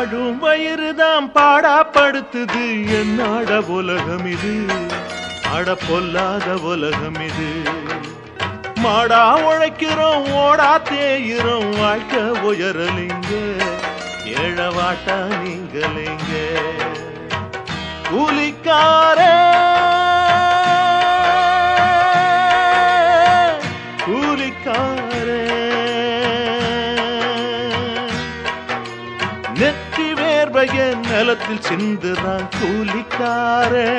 பாடும் வயிறுதான் பாடாப்படுத்துது. என்னோட உலகம் இது, அட பொல்லாத உலகம் இது. மாடா உழைக்கிறோம், ஓடா தேயிறோம், வாழ்க்கை உயரலிங்க, ஏழவாட்டா நீங்கலிங்க. கூலிக்காரே கூலிக்காரே, நெற்றி வேர்வைய நிலத்தில் சிந்துறான் கூலிக்காரே.